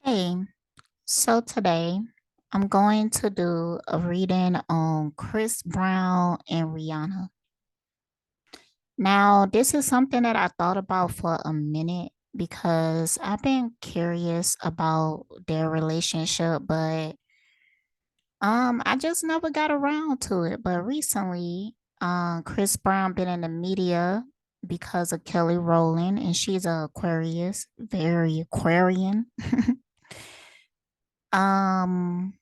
Hey, so today I'm going to do a reading on Chris Brown and Rihanna. Now, this is something that I thought about for a minute because I've been curious about their relationship, but I just never got around to it. But recently, Chris Brown been in the media because of Kelly Rowland, and she's a Aquarius, very Aquarian. Um,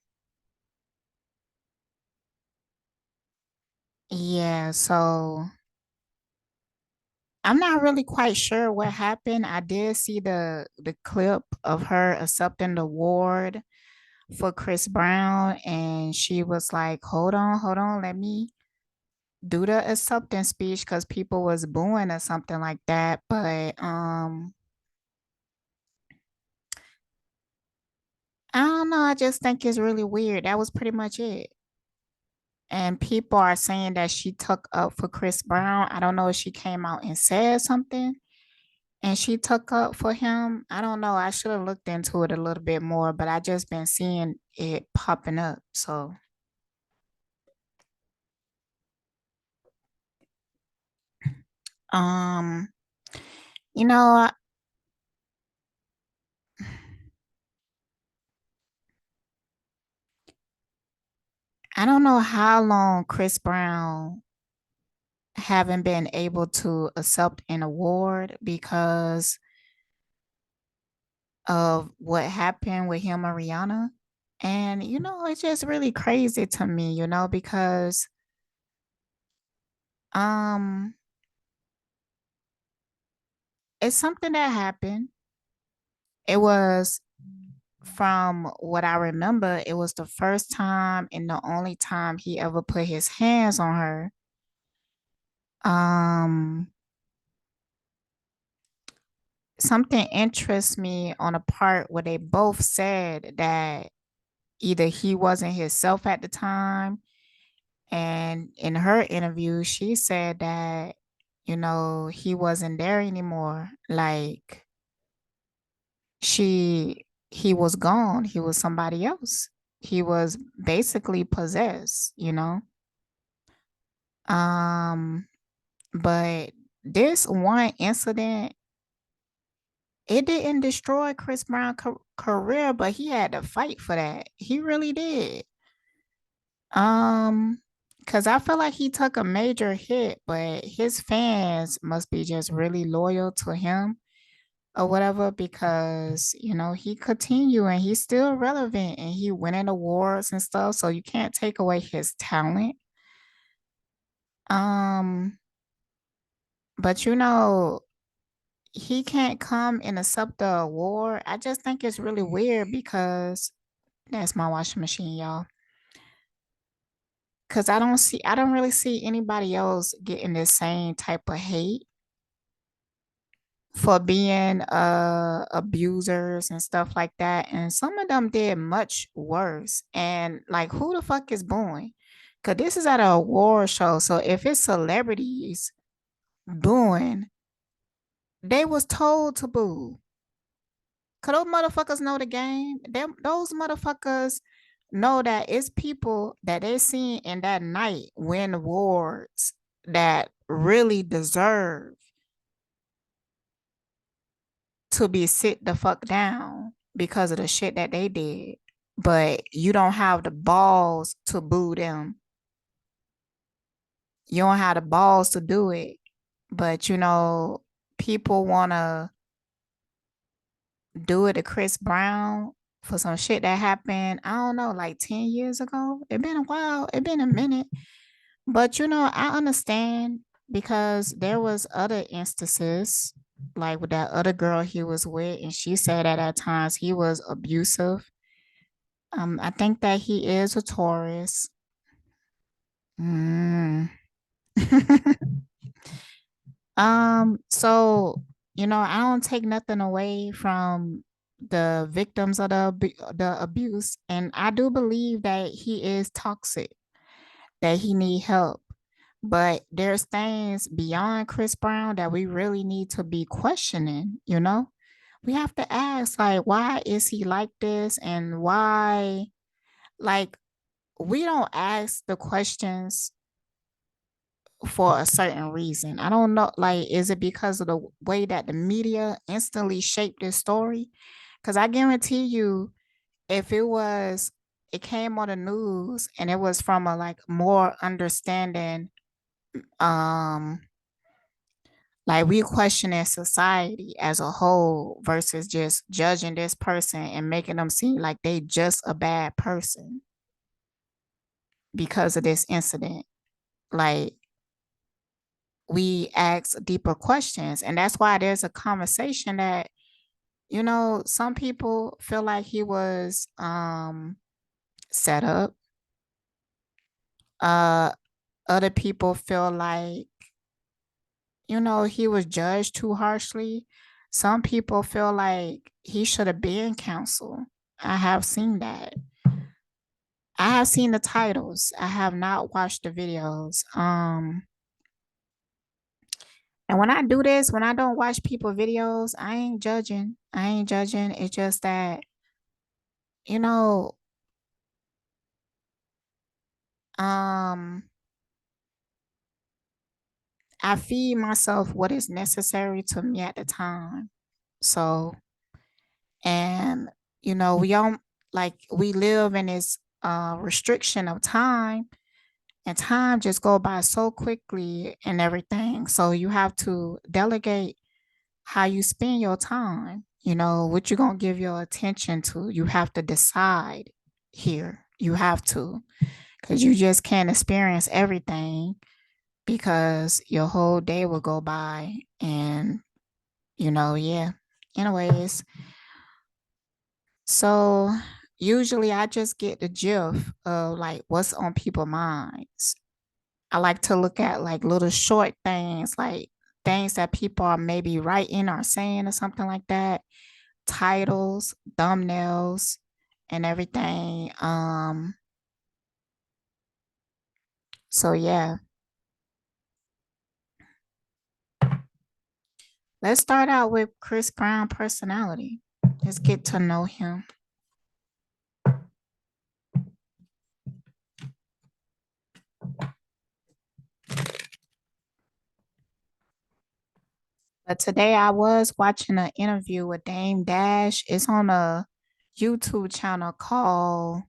yeah, so I'm not really quite sure what happened. I did see the clip of her accepting the award for Chris Brown, and she was like, hold on, let me do the acceptance speech," because people was booing or something like that. But I don't know. I just think it's really weird. That was pretty much it. And people are saying that she took up for Chris Brown. I don't know if she came out and said something and she took up for him. I don't know. I should have looked into it a little bit more, but I just been seeing it popping up. So, um, you know, I don't know how long Chris Brown haven't been able to accept an award because of what happened with him and Rihanna. And it's just really crazy to me, because um it's something that happened. It was from what I remember, it was the first time and the only time he ever put his hands on her. Um, Something interests me on a part where they both said that either he wasn't himself at the time, and in her interview, she said that, he wasn't there anymore. Like he was gone. He was somebody else. He was basically possessed. Um, but this one incident, it didn't destroy Chris Brown's career, but he had to fight for that. He really did. Um, because I feel like he took a major hit, but his fans must be just really loyal to him or whatever because he continue and he's still relevant and he winning awards and stuff. So you can't take away his talent. Um, but he can't come and accept the award. I just think it's really weird because that's my washing machine, y'all. Because I don't really see anybody else getting the same type of hate for being abusers and stuff like that. And some of them did much worse. And like, who the fuck is booing? Because this is at an award show. So if it's celebrities booing, they was told to boo. Cause those motherfuckers know the game. Those motherfuckers know that it's people that they seen in that night win awards that really deserve to be sit the fuck down because of the shit that they did. But you don't have the balls to boo them. You don't have the balls to do it. But people wanna do it to Chris Brown for some shit that happened, I don't know, like 10 years ago. It been a while. It been a minute. But I understand because there was other instances like with that other girl he was with, and she said that at times he was abusive. I think that he is a Taurus. Mm. So I don't take nothing away from the victims of the abuse, and I do believe that he is toxic, that he need help. But there's things beyond Chris Brown that we really need to be questioning. We have to ask, like, why is he like this? And why, like, we don't ask the questions for a certain reason. I don't know, like, is it because of the way that the media instantly shaped this story? Because I guarantee you, if it came on the news and it was from a like more understanding, um, like we questioning society as a whole versus just judging this person and making them seem like they just a bad person because of this incident. Like we ask deeper questions. And that's why there's a conversation that, some people feel like he was set up. Uh Other people feel like, he was judged too harshly. Some people feel like he should have been counseled. I have seen that. I have seen the titles. I have not watched the videos. And when I do this, when I don't watch people videos, I ain't judging. I ain't judging. It's just that, you know, um, I feed myself what is necessary to me at the time. So, and we don't, like, we live in this restriction of time, and time just go by so quickly and everything. So you have to delegate how you spend your time, what you're going to give your attention to. You have to decide here. You have to, because you just can't experience everything, because your whole day will go by. And, yeah. Anyways, so usually I just get the gist of like what's on people's minds. I like to look at like little short things, like things that people are maybe writing or saying or something like that, titles, thumbnails, and everything. So yeah, let's start out with Chris Brown personality. Let's get to know him. But today I was watching an interview with Dame Dash. It's on a YouTube channel called,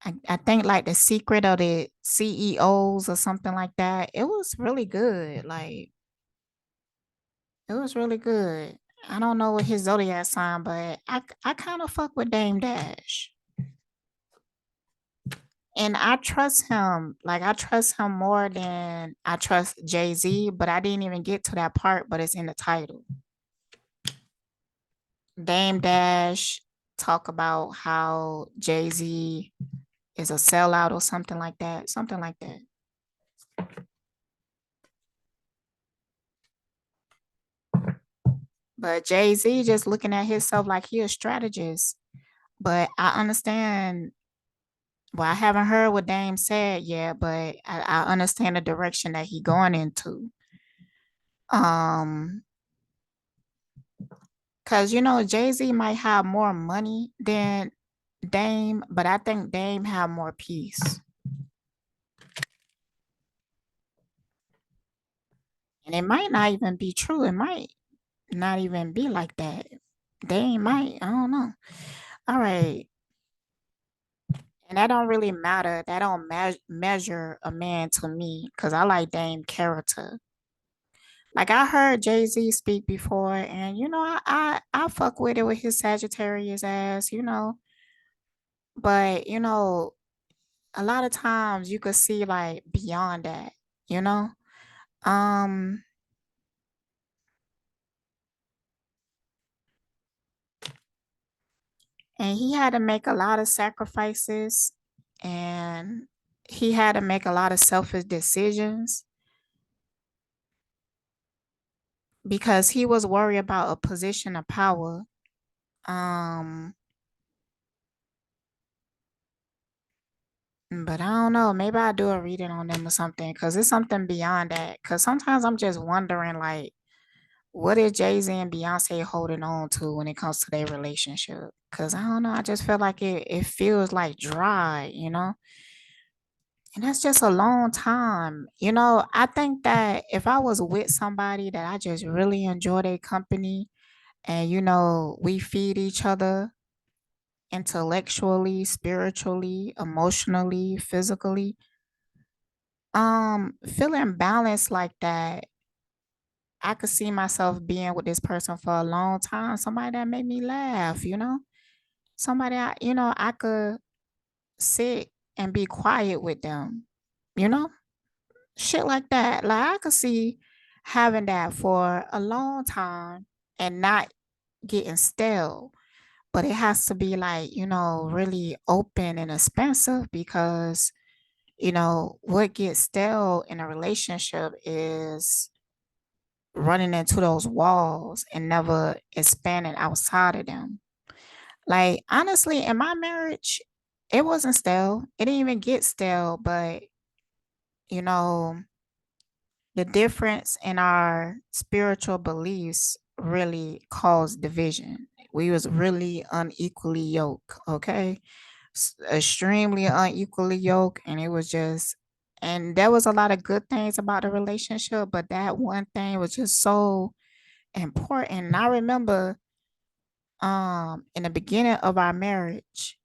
I think, like the secret of the CEOs or something like that. It was really good. Like, it was really good. I don't know what his zodiac sign, but I kind of fuck with Dame Dash. And I trust him. Like, I trust him more than I trust Jay-Z, but I didn't even get to that part, but it's in the title. Dame Dash talk about how Jay-Z is a sellout or something like that. Something like that. But Jay-Z just looking at himself like he a strategist. But I understand. Well, I haven't heard what Dame said yet, but I understand the direction that he going into. Um, because Jay-Z might have more money than Dame, but I think Dame have more peace. And it might not even be true. It might not even be like that. Dame might, I don't know. All right. And that don't really matter. That don't measure a man to me, because I like Dame character. Like, I heard Jay-Z speak before, and I fuck with it with his Sagittarius ass, but a lot of times you could see like beyond that, you know? Um, and he had to make a lot of sacrifices, and he had to make a lot of selfish decisions because he was worried about a position of power. Um, but I don't know. Maybe I'll do a reading on them or something, because it's something beyond that. Because sometimes I'm just wondering, like, what is Jay-Z and Beyonce holding on to when it comes to their relationship? Cause I don't know, I just feel like it feels like dry, you know? And that's just a long time. You know, I think that if I was with somebody that I just really enjoy their company and you know, we feed each other intellectually, spiritually, emotionally, physically, feeling balanced like that, I could see myself being with this person for a long time. Somebody that made me laugh, you know? Somebody I could sit and be quiet with them, you know? Shit like that. Like I could see having that for a long time and not getting stale. But it has to be like, really open and expensive because, what gets stale in a relationship is running into those walls and never expanding outside of them. Like honestly, in my marriage, it wasn't stale. It didn't even get stale, but you know, the difference in our spiritual beliefs really caused division. We was really unequally yoked, okay? Extremely unequally yoked, and it was just and there was a lot of good things about the relationship, but that one thing was just so important. And I remember in the beginning of our marriage,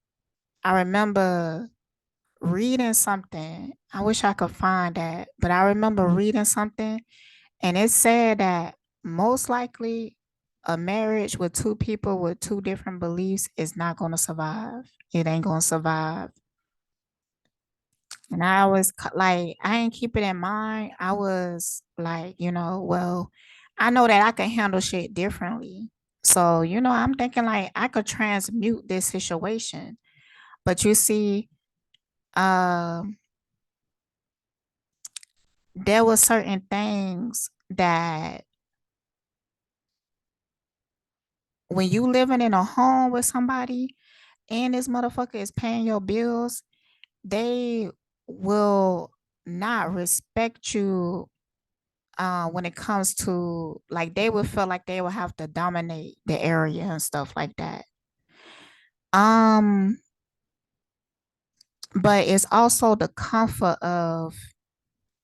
I remember reading something. I wish I could find that, but I remember reading something and it said that most likely a marriage with two people with two different beliefs is not going to survive. It ain't going to survive. And I was like, I ain't keep it in mind. I was like, well, I know that I can handle shit differently. So, I'm thinking like I could transmute this situation. But you see, um, there were certain things that when you living in a home with somebody and this motherfucker is paying your bills, they will not respect you when it comes to like they would feel like they will have to dominate the area and stuff like that. Um, but it's also the comfort of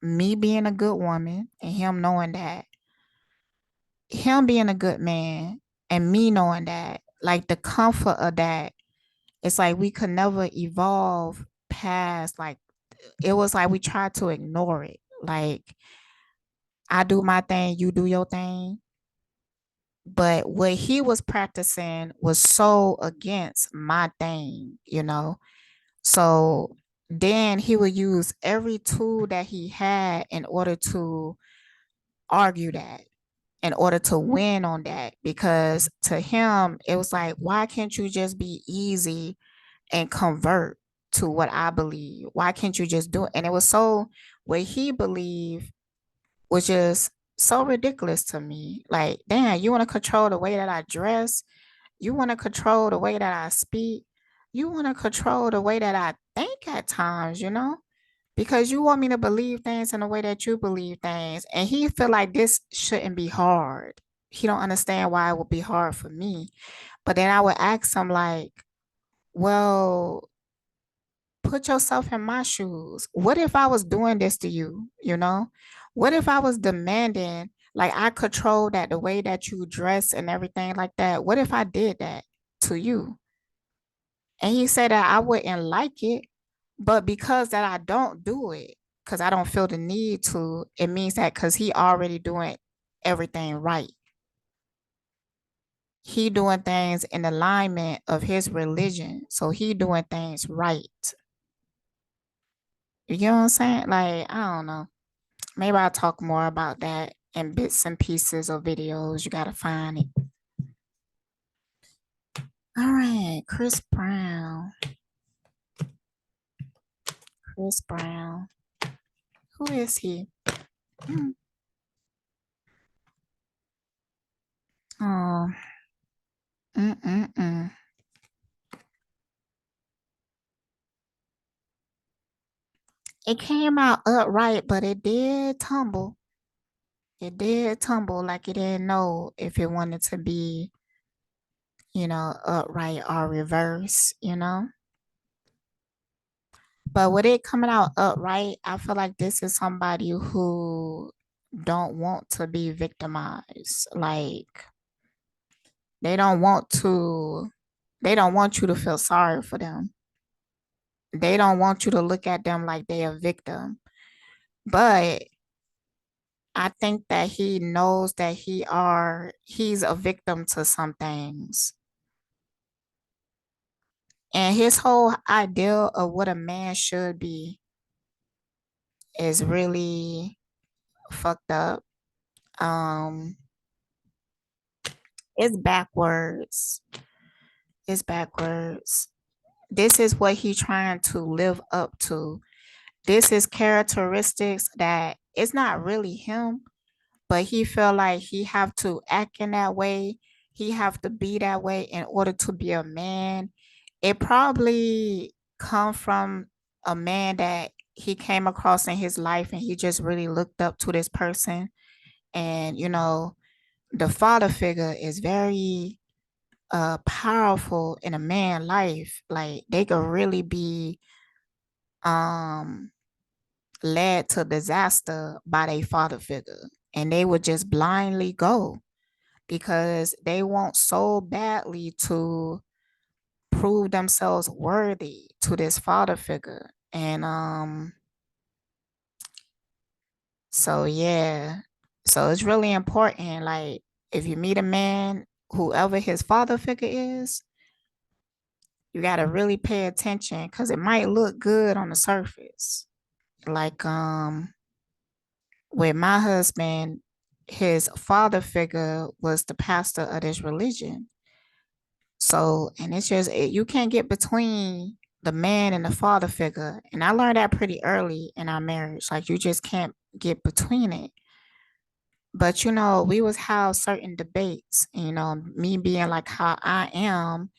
me being a good woman and him knowing that, him being a good man and me knowing that, like the comfort of that, it's like we could never evolve past like it was like we tried to ignore it. Like I do my thing, you do your thing. But what he was practicing was so against my thing. So then he would use every tool that he had in order to argue that, in order to win on that. Because to him, it was like, why can't you just be easy and convert to what I believe? Why can't you just do it? And it was so what he believed was just so ridiculous to me. Like, damn, you want to control the way that I dress? You want to control the way that I speak? You want to control the way that I think at times? Because you want me to believe things in the way that you believe things. And he feel like this shouldn't be hard. He don't understand why it would be hard for me. But then I would ask him like, well, put yourself in my shoes. What if I was doing this to you? What if I was demanding, like I control that the way that you dress and everything like that? What if I did that to you? And he said that I wouldn't like it, but because that I don't do it, because I don't feel the need to, it means that because he already doing everything right. He doing things in alignment of his religion. So he doing things right. You know what I'm saying? Like, I don't know. Maybe I'll talk more about that in bits and pieces of videos. You gotta find it. All right, Chris Brown. Chris Brown. Who is he? Hmm. Oh, mm-mm-mm. It came out upright, but it did tumble. It did tumble like it didn't know if it wanted to be, upright or reverse, But with it coming out upright, I feel like this is somebody who don't want to be victimized. Like they don't want to they don't want you to feel sorry for them. They don't want you to look at them like they a victim. But I think that he knows that he's a victim to some things. And his whole idea of what a man should be is really fucked up. Um, it's backwards. It's backwards. This is what he's trying to live up to. This is characteristics that it's not really him, but he feel like he have to act in that way. He have to be that way in order to be a man. It probably come from a man that he came across in his life and he just really looked up to this person. And the father figure is very powerful in a man life. Like they could really be um led to disaster by their father figure, and they would just blindly go because they want so badly to prove themselves worthy to this father figure. And so yeah, so it's really important, like if you meet a man, whoever his father figure is, you got to really pay attention because it might look good on the surface. Like with my husband, his father figure was the pastor of this religion. So, and it's just you can't get between the man and the father figure. And I learned that pretty early in our marriage. Like you just can't get between it. But we was have certain debates. Me being like how I am,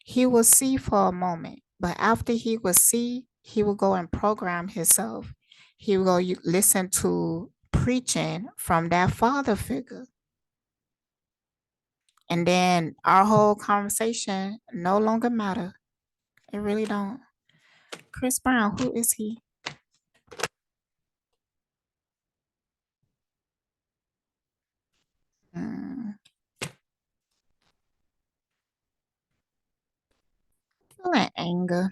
he would see for a moment. But after he would see, he would go and program himself. He would go listen to preaching from that father figure. And then our whole conversation no longer matter. It really don't. Chris Brown, who is he? Mm, feeling anger.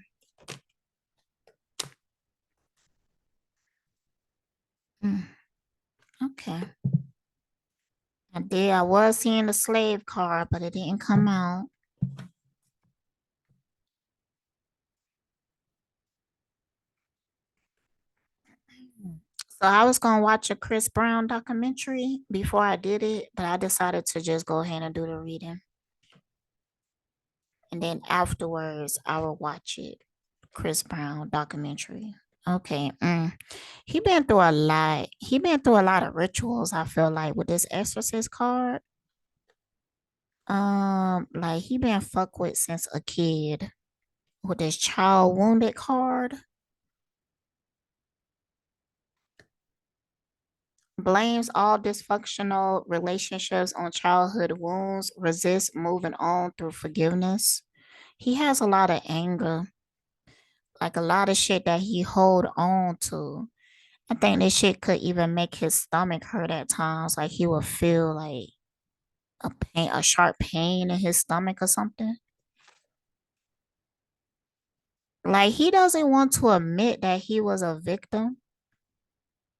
Mm, okay. I did. I was seeing the slave card, but it didn't come out. So I was gonna watch a Chris Brown documentary before I did it, but I decided to just go ahead and do the reading. And then afterwards I will watch it. Chris Brown documentary. Okay. He been through a lot. He been through a lot of rituals, I feel like, with this exorcist card. Like he been fucked with since a kid with this child wounded card. Blames all dysfunctional relationships on childhood wounds, resists moving on through forgiveness. He has a lot of anger, like a lot of shit that he hold on to. I think this shit could even make his stomach hurt at times. Like he would feel like a sharp pain in his stomach or something. Like he doesn't want to admit that he was a victim,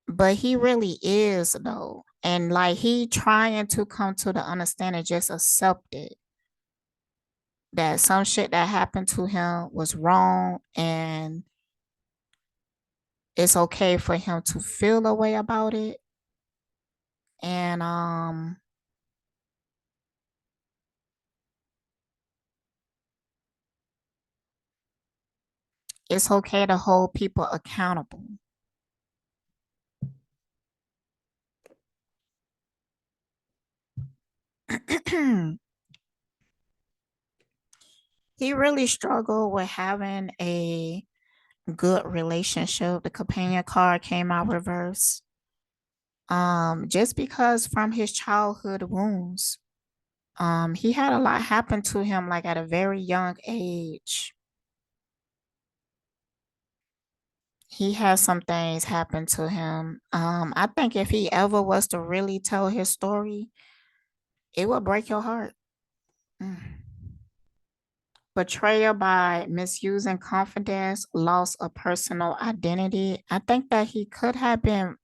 but he really is though. And like he trying to come to the understanding, just accept it that some shit that happened to him was wrong and it's okay for him to feel a way about it. And it's okay to hold people accountable. He really struggled with having a good relationship. The companion card came out reverse. Just because from his childhood wounds. He had a lot happen to him like at a very young age. He had some things happen to him. I think if he ever was to really tell his story, it would break your heart. Mm. Betrayal by misusing confidence, loss of personal identity. I think that he could have been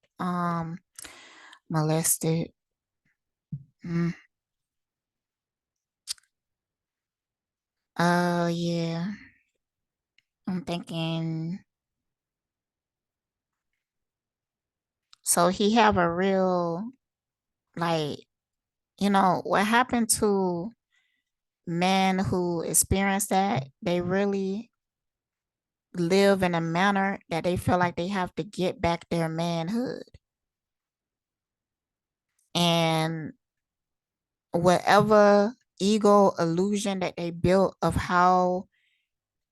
molested. Mm. Yeah. I'm thinking so he have a real like what happened to men who experience that, they really live in a manner that they feel like they have to get back their manhood. And whatever ego illusion that they built of how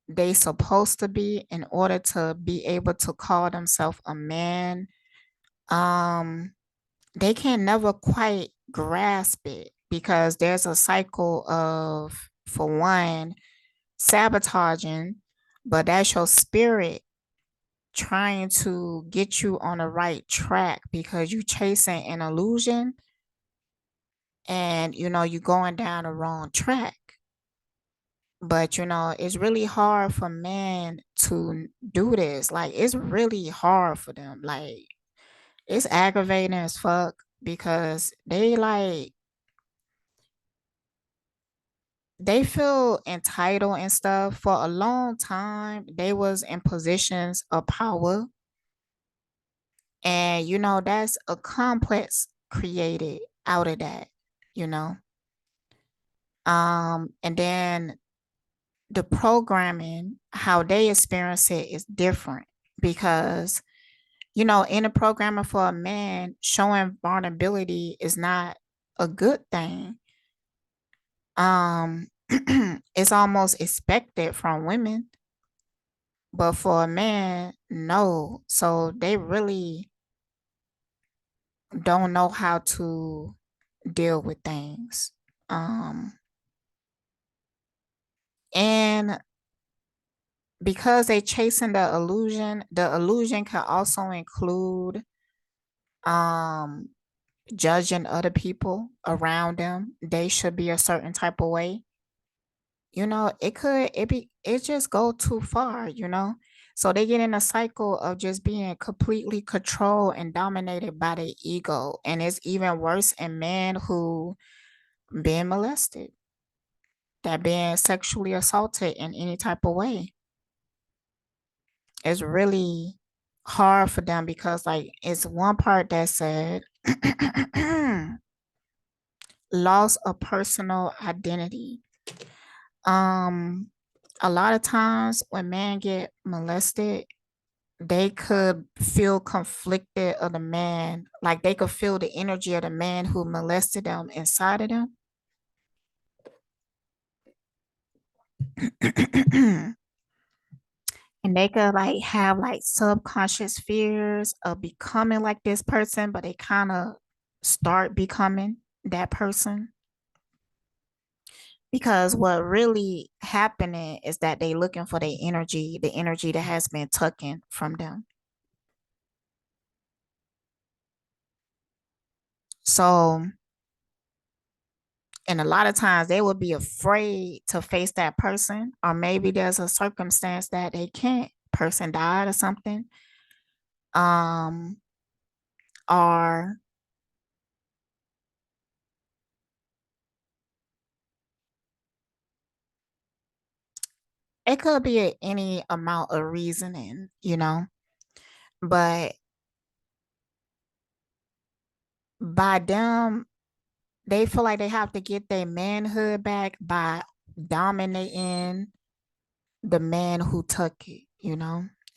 they supposed to be in order to be able to call themselves a man, um, they can never quite grasp it because there's a cycle of, for one, sabotaging, but that's your spirit trying to get you on the right track because you chasing an illusion and you're going down the wrong track. But it's really hard for men to do this. Like it's really hard for them. Like it's aggravating as fuck because they feel entitled and stuff. For a long time they was in positions of power, and that's a complex created out of that you know and then the programming, how they experience it is different because in the programming for a man, showing vulnerability is not a good thing. um it's almost expected from women, but for a man, no. So they really don't know how to deal with things. Um, and because they chasing the illusion can also include um judging other people around them. They should be a certain type of way. It just go too far. So they get in a cycle of just being completely controlled and dominated by their ego. And it's even worse in men who been molested, that being sexually assaulted in any type of way. It's really hard for them because like it's one part that said loss of personal identity. Um a lot of times when men get molested, they could feel conflicted of the man, like they could feel the energy of the man who molested them inside of them. And they could like have like subconscious fears of becoming like this person, but they kind of start becoming that person because what really happening is that they looking for their energy, the energy that has been taken from them. So, and a lot of times they would be afraid to face that person, or maybe there's a circumstance that they can't, person died or something, um or it could be any amount of reasoning. But by them, they feel like they have to get their manhood back by dominating the man who took it.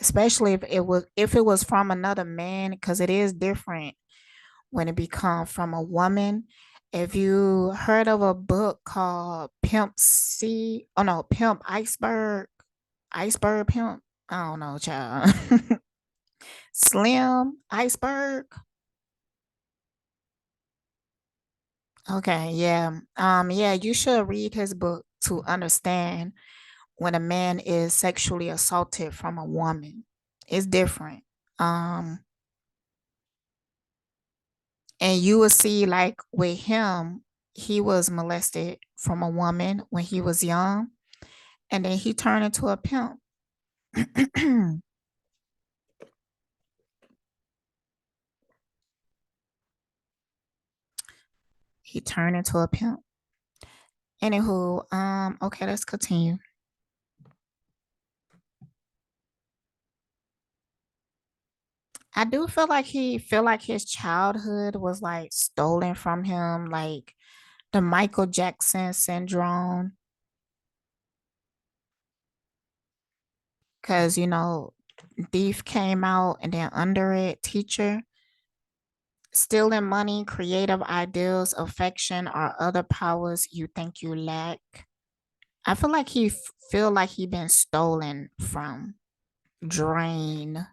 Especially if it was from another man, because it is different when it becomes from a woman. If you heard of a book called Pimp Iceberg Pimp, I don't know, child. Slim Iceberg. Okay, yeah. Yeah, you should read his book to understand when a man is sexually assaulted from a woman. It's different. Um, and you will see like with him, he was molested from a woman when he was young, and then he turned into a pimp. He turned into a pimp. Anywho, okay, let's continue. I do feel like his childhood was like stolen from him, like the Michael Jackson syndrome. Cause Thief came out and then under it, Teacher, stealing money, creative ideals, affection, or other powers you think you lack. I feel like feel like he been stolen from, drain.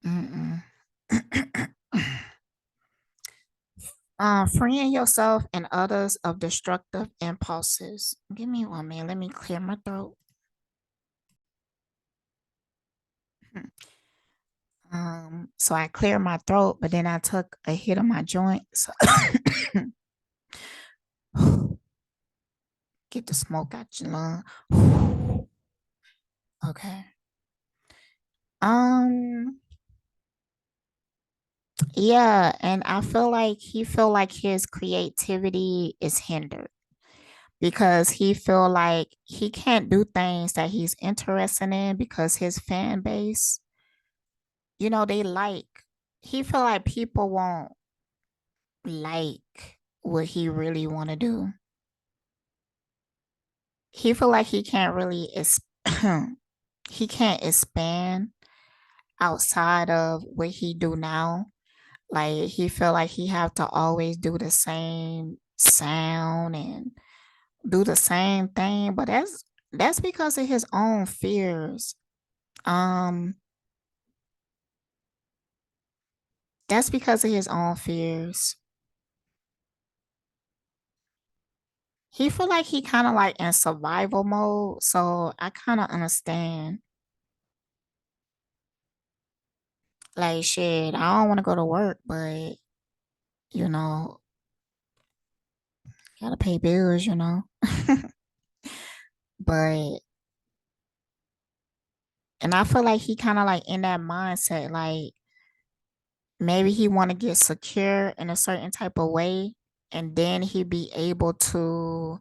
Mm-mm. Freeing yourself and others of destructive impulses. Give me 1 minute. Let me clear my throat. So I cleared my throat, but then I took a hit of my joint. So get the smoke out your lung. Okay. Um, yeah, and I feel like he feel like his creativity is hindered because he feel like he can't do things that he's interested in because his fan base, they like he feel like people won't like what he really want to do. He feel like he can't really he can't expand outside of what he do now. Like he feel like he have to always do the same sound and do the same thing, but that's because of his own fears. Um that's because of his own fears. He feel like he kind of like in survival mode, so I kind of understand. Like shit, I don't want to go to work, but you know, gotta pay bills. But and I feel like he kind of like in that mindset, like maybe he want to get secure in a certain type of way, and then he be able to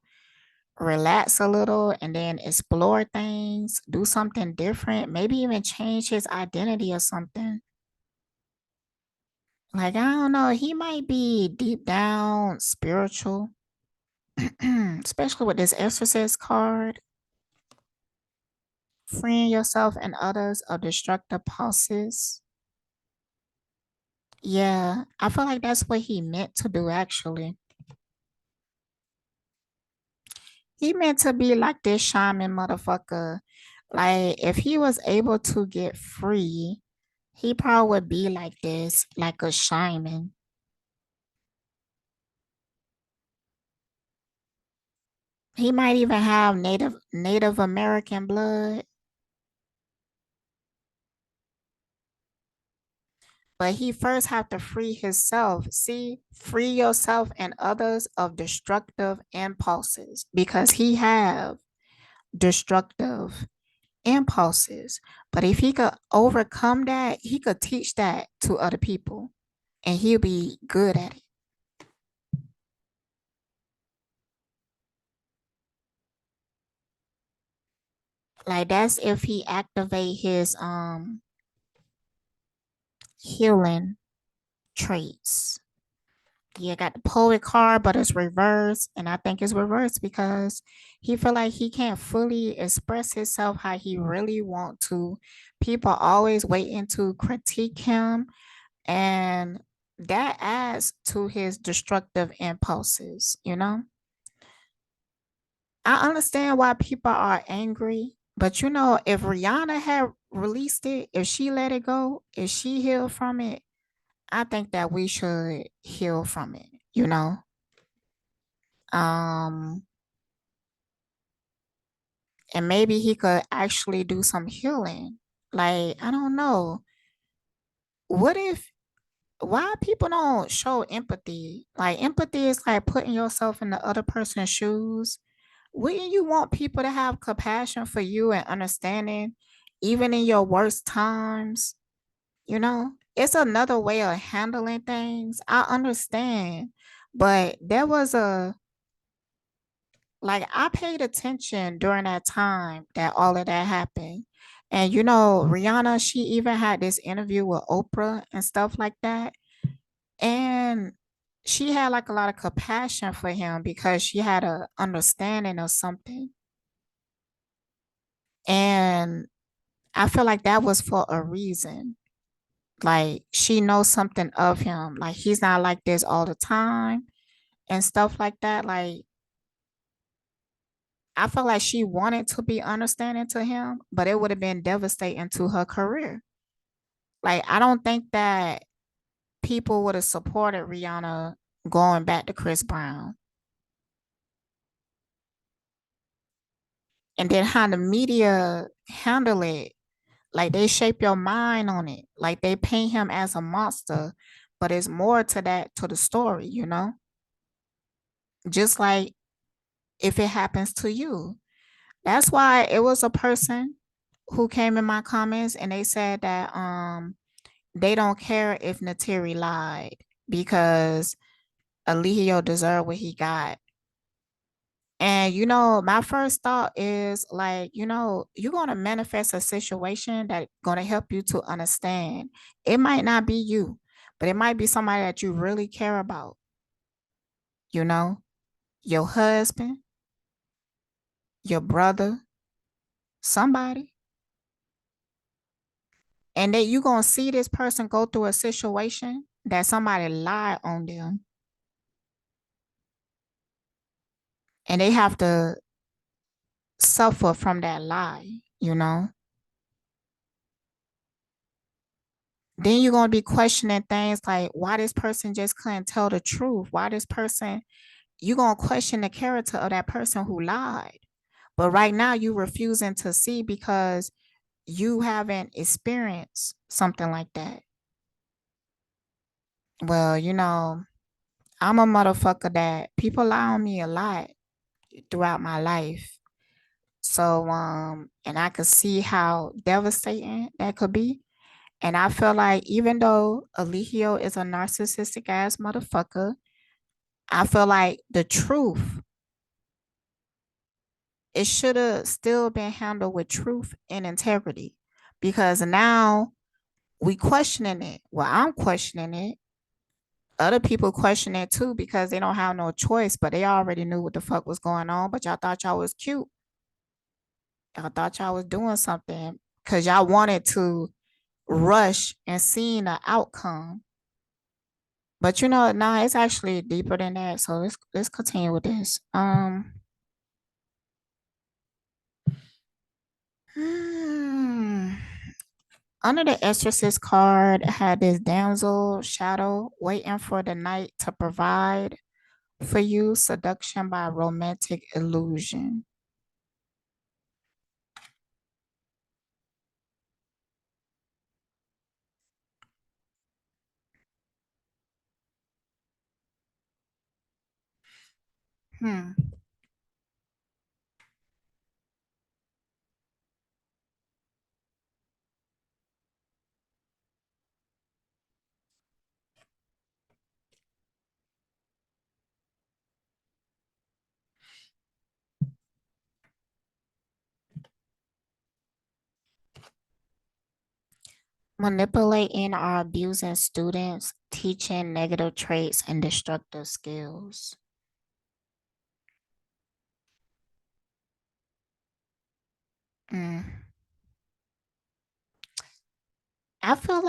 relax a little and then explore things, do something different, maybe even change his identity or something. Like I don't know, he might be deep down spiritual, especially with this exorcist card. Freeing yourself and others of destructive pulses. Yeah, I feel like that's what he meant to do actually. He meant to be like this shaman motherfucker. Like if he was able to get free, he probably would be like this, like a shaman. He might even have Native American blood, but he first have to free himself. See, free yourself and others of destructive impulses because he have destructive impulses. But if he could overcome that, he could teach that to other people and he'll be good at it. Like that's if he activate his healing traits. Yeah, got the poet card, but it's reversed, and I think it's reversed because he feel like he can't fully express himself how he really want to. People always waiting to critique him, and that adds to his destructive impulses. I understand why people are angry, but if Rihanna had released it, if she let it go, if she healed from it, I think that we should heal from it, you know? Um, and maybe he could actually do some healing. Like, I don't know. What if why people don't show empathy? Like empathy is like putting yourself in the other person's shoes. Wouldn't you want people to have compassion for you and understanding even in your worst times? You know, it's another way of handling things. I understand. But there was a like I paid attention during that time that all of that happened. And you know, Rihanna, she even had this interview with Oprah and stuff like that. And she had like a lot of compassion for him because she had a understanding of something. And I feel like that was for a reason. Like she knows something of him. Like he's not like this all the time and stuff like that. Like I feel like she wanted to be understanding to him, but it would have been devastating to her career. Like I don't think that people would have supported Rihanna going back to Chris Brown. And then how the media handle it, like they shape your mind on it. Like they paint him as a monster, but it's more to that to the story, you know? Just like if it happens to you. That's why it was a person who came in my comments and they said that they don't care if Nateri lied because Alihio deserved what he got. And you know, my first thought is like, you know, you're gonna manifest a situation that's gonna help you to understand. It might not be you, but it might be somebody that you really care about, you know, your husband, your brother, somebody. And that you're gonna see this person go through a situation that somebody lied on them and they have to suffer from that lie, you know. Then you're gonna be questioning things like why this person just couldn't tell the truth, why this person, you're gonna question the character of that person who lied. But right now you refusing to see because you haven't experienced something like that. Well, you know, I'm a motherfucker that people lie on me a lot throughout my life. So and I could see how devastating that could be. And I feel like even though Alihio is a narcissistic ass motherfucker, I feel like the truth, it should have still been handled with truth and integrity. Because now we questioning it. Well, I'm questioning it. Other people question it too because they don't have no choice, but they already knew what the fuck was going on. But y'all thought y'all was cute. Y'all thought y'all was doing something because y'all wanted to rush and seeing the outcome. But you know, nah, it's actually deeper than that. So let's continue with this. Hmm. Under the exorcist card had this damsel shadow waiting for the night to provide for you seduction by romantic illusion. Hmm. Manipulating or abusing students, teaching negative traits and destructive skills. Mm. I feel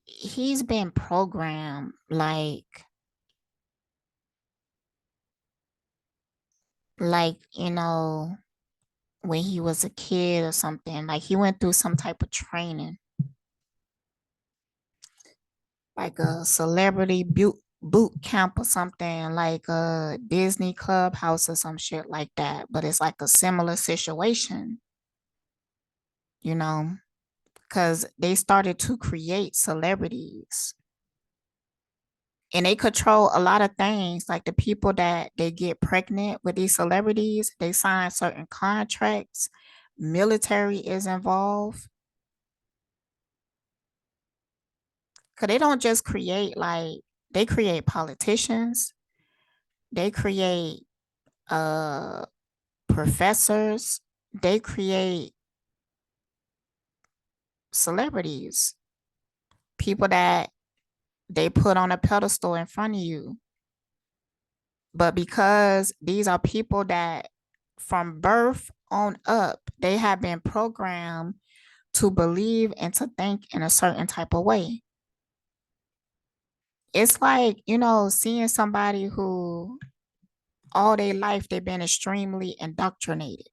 he's been programmed you know when he was a kid or something like he went through some type of training like a celebrity boot camp or something, like a Disney Clubhouse or some shit like that. But it's like a similar situation, you know, because they started to create celebrities and they control a lot of things. Like the people that they get pregnant with these celebrities, they sign certain contracts. Military is involved. Cause they don't just create like they create politicians, they create uh professors, they create celebrities, people that they put on a pedestal in front of you. But because these are people that from birth on up, they have been programmed to believe and to think in a certain type of way. It's like, seeing somebody who all their life they've been extremely indoctrinated.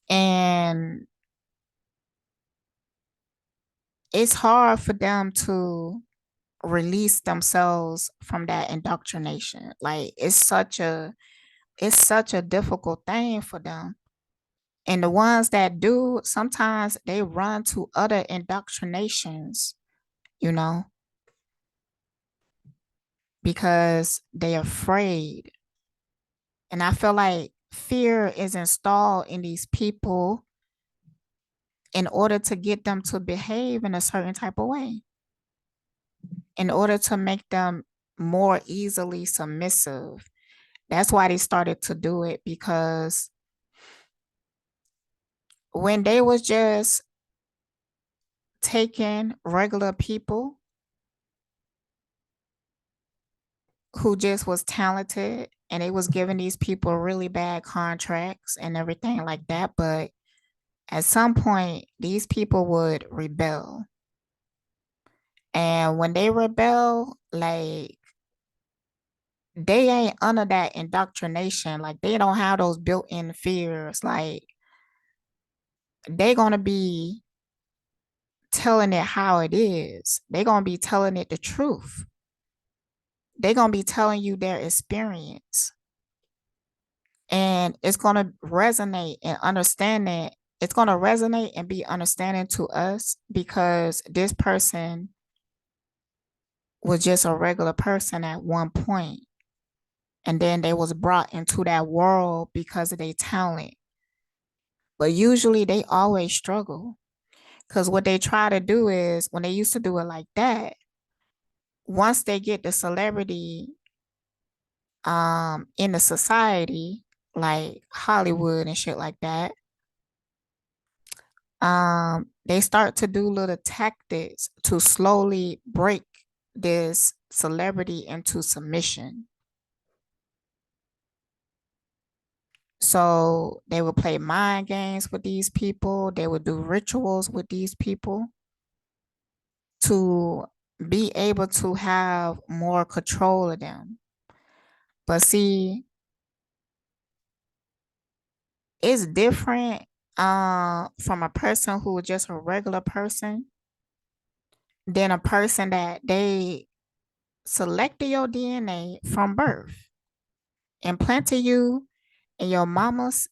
And it's hard for them to release themselves from that indoctrination. Like it's such a difficult thing for them. And the ones that do, sometimes they run to other indoctrinations, you know, because they're afraid. And I feel like fear is installed in these people in order to get them to behave in a certain type of way, in order to make them more easily submissive. That's why they started to do it, because when they was just taking regular people who just was talented and they was giving these people really bad contracts and everything like that, but at some point these people would rebel. And when they rebel, like they ain't under that indoctrination. Like they don't have those built-in fears. Like they gonna be telling it how it is. They gonna be telling it the truth. They gonna be telling you their experience. And it's gonna resonate and understanding. It's gonna resonate and be understanding to us because this person was just a regular person at one point, and then they was brought into that world because of their talent. But usually they always struggle, because what they try to do is, when they used to do it like that, once they get the celebrity in the society, like Hollywood and shit like that, they start to do little tactics to slowly break this celebrity into submission. So they would play mind games with these people, they would do rituals with these people to be able to have more control of them. But see, it's different from a person who is just a regular person than a person that they selected your DNA from birth, implanted you in your mama's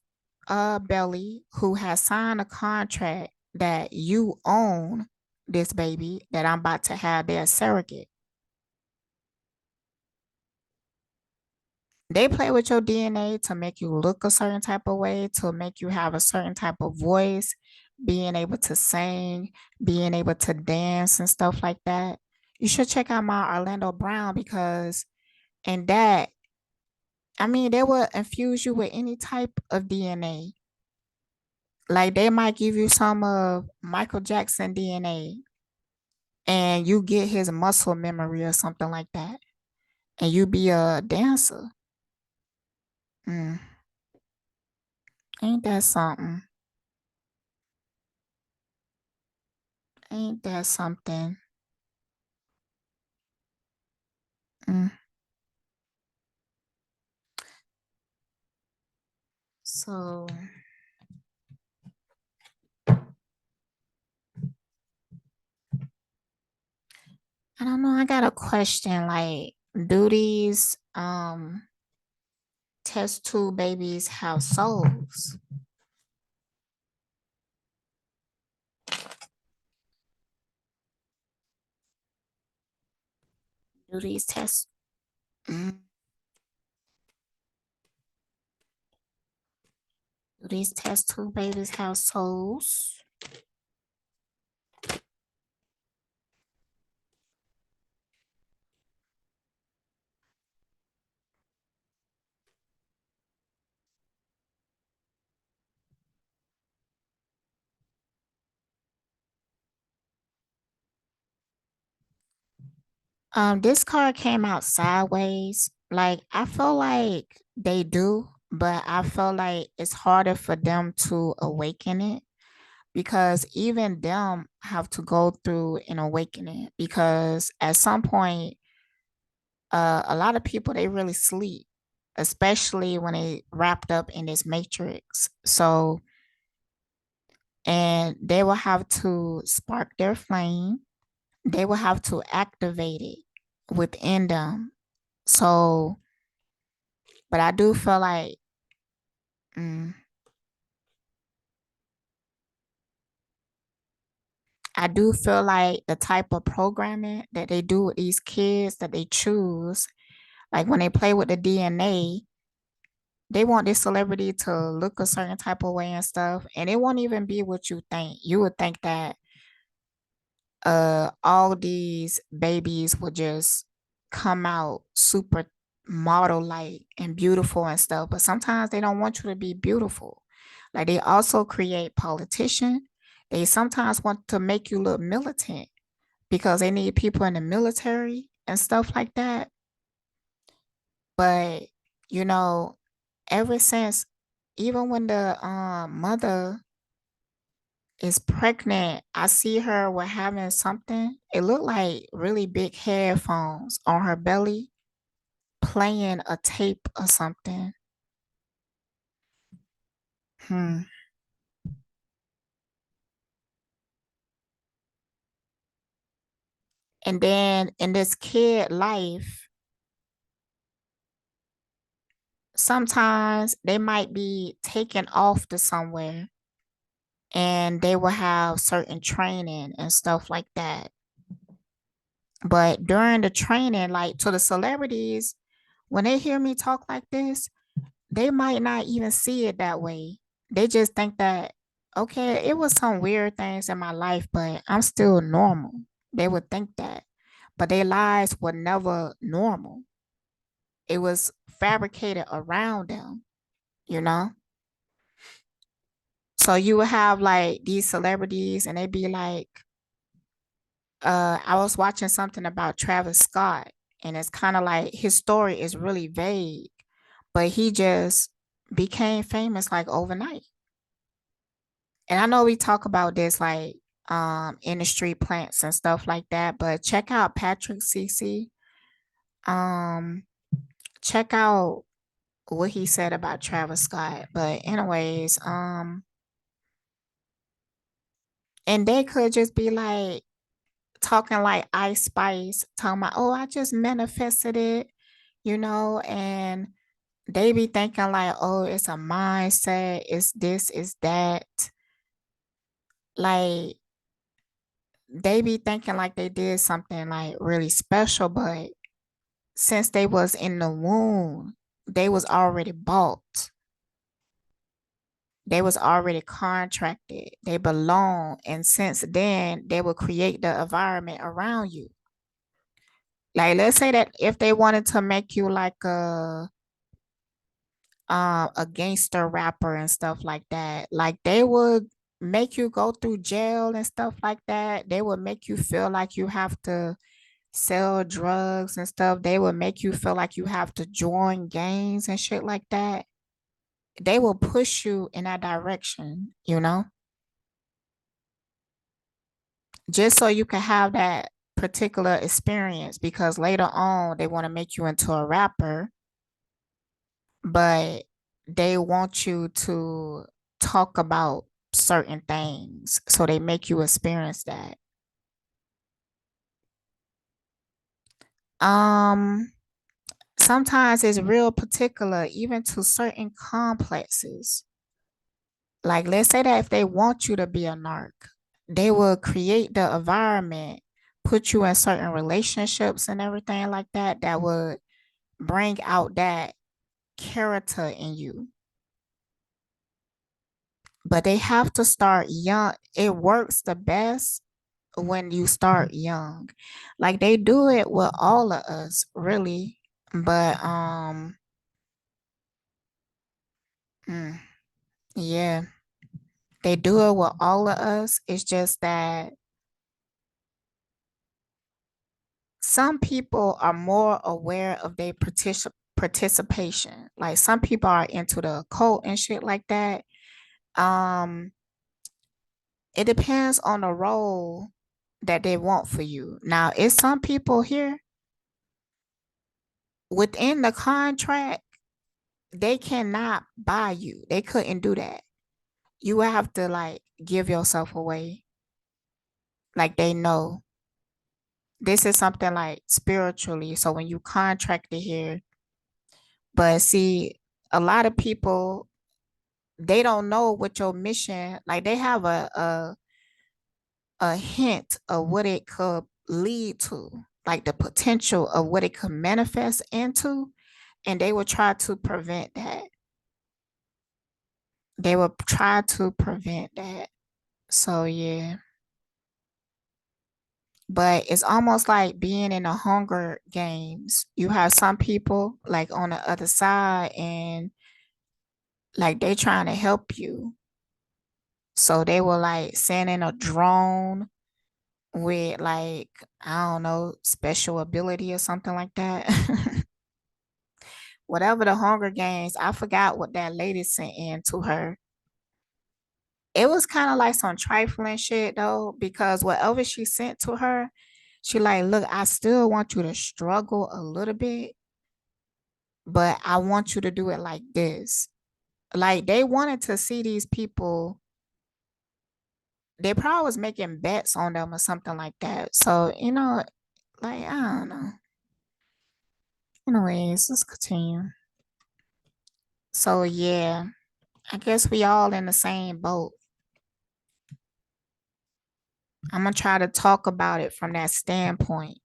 belly, who has signed a contract that you own this baby that I'm about to have their surrogate. They play with your DNA to make you look a certain type of way, to make you have a certain type of voice, being able to sing, being able to dance and stuff like that. You should check out my Orlando Brown, because in that, I mean, they will infuse you with any type of DNA. Like they might give you some of Michael Jackson DNA and you get his muscle memory or something like that. And you be a dancer. Mm, ain't that something? Ain't that something? Mm. So I don't know. I got a question. Like, do these test tube babies have souls? Do these test mm, do these test tube babies have souls? This card came out sideways. Like, I feel like they do, but I feel like it's harder for them to awaken it because even them have to go through an awakening because at some point, a lot of people they really sleep, especially when they wrapped up in this matrix. So, and they will have to spark their flame. They will have to activate it within them. So, but I do feel like, mm, I do feel like the type of programming that they do with these kids that they choose, like when they play with the DNA, they want this celebrity to look a certain type of way and stuff, and it won't even be what you think. You would think that all these babies would just come out super model like and beautiful and stuff, but sometimes they don't want you to be beautiful. Like they also create politician. They sometimes want to make you look militant because they need people in the military and stuff like that. But you know, ever since even when the mother is pregnant, I see her with having something. It looked like really big headphones on her belly, playing a tape or something. Hmm. And then in this kid life, sometimes they might be taken off to somewhere and they will have certain training and stuff like that. But during the training, like to the celebrities, when they hear me talk like this, they might not even see it that way. They just think that, okay, it was some weird things in my life, but I'm still normal. They would think that. But their lives were never normal. It was fabricated around them, you know? So you would have like these celebrities and they'd be like, I was watching something about Travis Scott, and it's kind of like his story is really vague, but he just became famous like overnight. And I know we talk about this like in the street plants and stuff like that, but check out Patrick CC. Um check out what he said about Travis Scott. But anyways, and they could just be like talking like Ice Spice, talking about, oh, I just manifested it, and they be thinking like, oh, it's a mindset, it's this, it's that. Like they be thinking like they did something like really special, but since they was in the womb, they was already bought. They was already contracted. They belong. And since then, they will create the environment around you. Like let's say that if they wanted to make you like a gangster rapper and stuff like that, like they would make you go through jail and stuff like that. They would make you feel like you have to sell drugs and stuff. They will make you feel like you have to join gangs and shit like that. They will push you in that direction, just so you can have that particular experience because later on they want to make you into a rapper, but they want you to talk about certain things. So they make you experience that. Sometimes it's real particular, even to certain complexes. Like, let's say that if they want you to be a narc, they will create the environment, put you in certain relationships and everything like that, that would bring out that character in you. But they have to start young. It works the best when you start young. Like, they do it with all of us, really. But mm, yeah, they do it with all of us. It's just that some people are more aware of their participation. Like, some people are into the occult and shit like that. Um, it depends on the role that they want for you. Now, it's some people here within the contract, they cannot buy you. They couldn't do that. You would have to like give yourself away. Like, they know this is something like spiritually. So when you contract it here, but see, a lot of people, they don't know what your mission, like, they have a hint of what it could lead to, like the potential of what it could manifest into, and they will try to prevent that. They will try to prevent that. So yeah. But it's almost like being in the Hunger Games. You have some people like on the other side, and like they trying to help you. So they will like send in a drone with like, I don't know, special ability or something like that. Whatever the Hunger Games, I forgot what that lady sent in to her. It was kind of like some trifling shit though, because whatever she sent to her, she like, look, I still want you to struggle a little bit, but I want you to do it like this. Like, they wanted to see these people. They probably was making bets on them or something like that. So, like, I don't know. Anyways, let's continue. So yeah, I guess we all in the same boat. I'm gonna try to talk about it from that standpoint.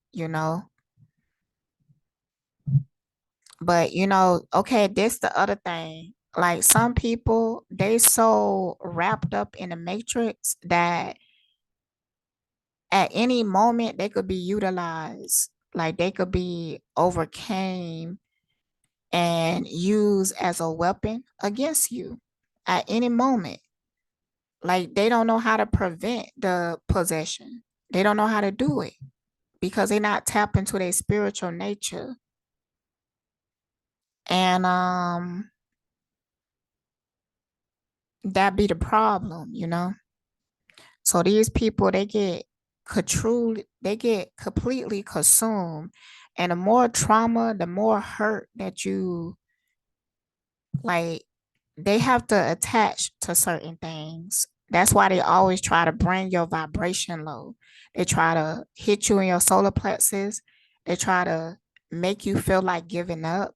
But okay, this the other thing. Like, some people, they so wrapped up in the matrix that at any moment they could be utilized. Like, they could be overcame and used as a weapon against you at any moment. Like, they don't know how to prevent the possession. They don't know how to do it because they're not tapped into their spiritual nature. And that be the problem. So these people, they get controlled, they get completely consumed. And the more trauma, the more hurt that you like, they have to attach to certain things. That's why they always try to bring your vibration low. They try to hit you in your solar plexus. They try to make you feel like giving up.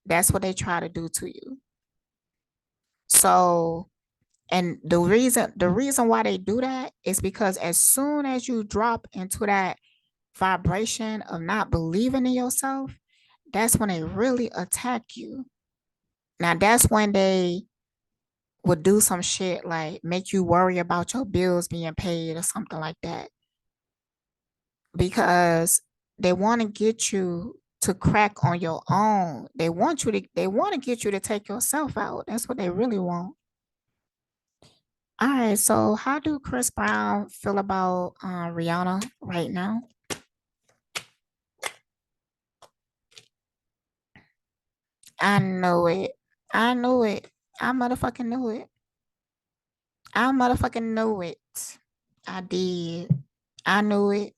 That's what they try to do to you. So, and the reason why they do that is because as soon as you drop into that vibration of not believing in yourself, that's when they really attack you. Now, that's when they would do some shit like make you worry about your bills being paid or something like that, because they want to get you to crack on your own. They want to get you to take yourself out. That's what they really want. All right, so how do Chris Brown feel about Rihanna right now? I know it. I knew it. I motherfucking knew it. I motherfucking knew it. I did. I knew it.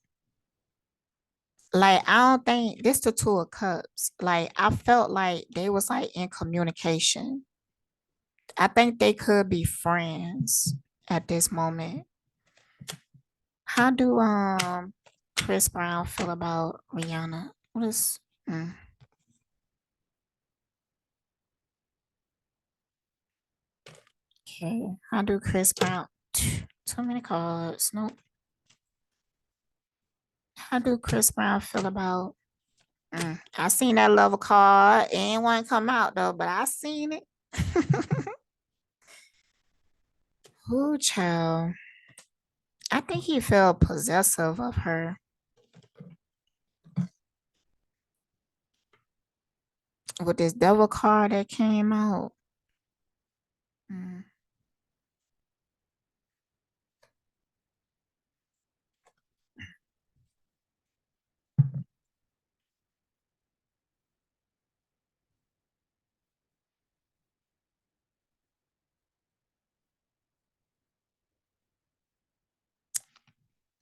Like, I don't think this the two of cups. Like, I felt like they was like in communication. I think they could be friends at this moment. How do Chris Brown feel about Rihanna? What is mm, okay? How do Chris Brown? Too many cards. Nope. How do Chris Brown feel about? I seen that level card. It ain't want to come out though, but I seen it. Who child? I think he felt possessive of her with this devil card that came out. Mm,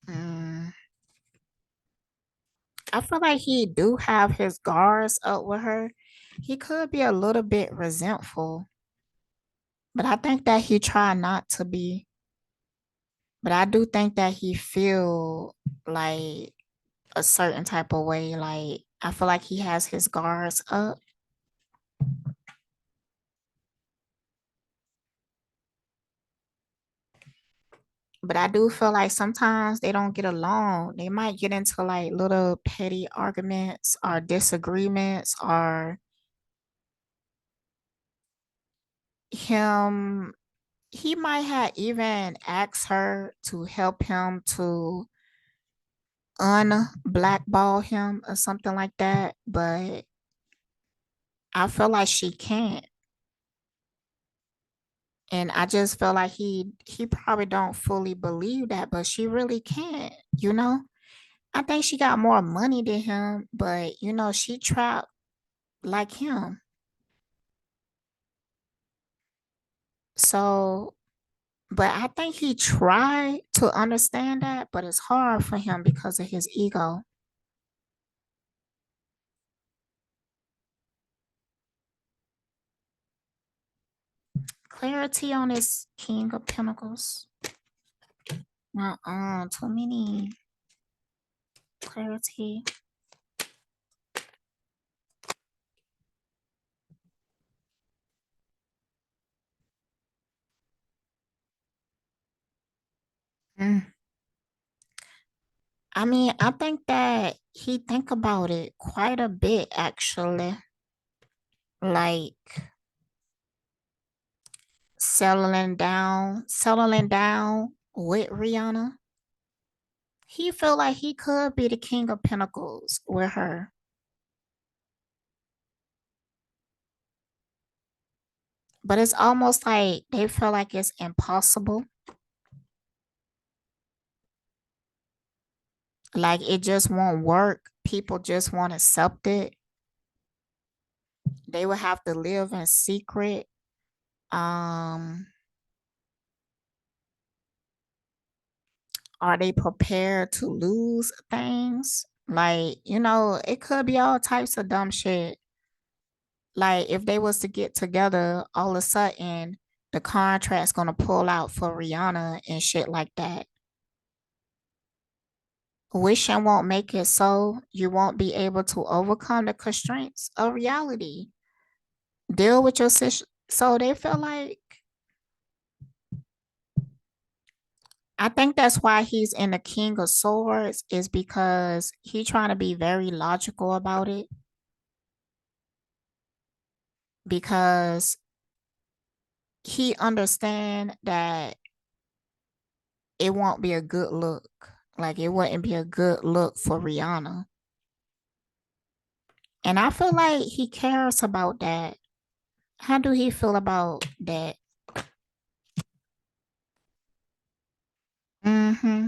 mm. I feel like he do have his guards up with her. He could be a little bit resentful, but I think that he try not to be. But I do think that he feel like a certain type of way. Like I feel like he has his guards up. But I do feel like sometimes they don't get along. They might get into like little petty arguments or disagreements or him he might have even asked her to help him to unblackball him or something like that, but I feel like she can't. And I just feel like he probably don't fully believe that, but she really can't, you know? I think she got more money than him, but she trapped like him. So, but I think he tried to understand that, but it's hard for him because of his ego. Clarity on his King of Pentacles. Too many clarity. Mm. I mean, I think that he think about it quite a bit actually. Like settling down with Rihanna. He feel like he could be the King of Pentacles with her. But it's almost like they feel like it's impossible. Like it just won't work. People just won't accept it. They will have to live in secret. Um, are they prepared to lose things? Like, it could be all types of dumb shit. Like if they was to get together, all of a sudden the contract's gonna pull out for Rihanna and shit like that. Wishing won't make it so you won't be able to overcome the constraints of reality. Deal with your situation. So they feel like I think that's why he's in the King of Swords is because he trying to be very logical about it because he understand that it won't be a good look. Like it wouldn't be a good look for Rihanna. And I feel like he cares about that. How do he feel about that? Mm-hmm.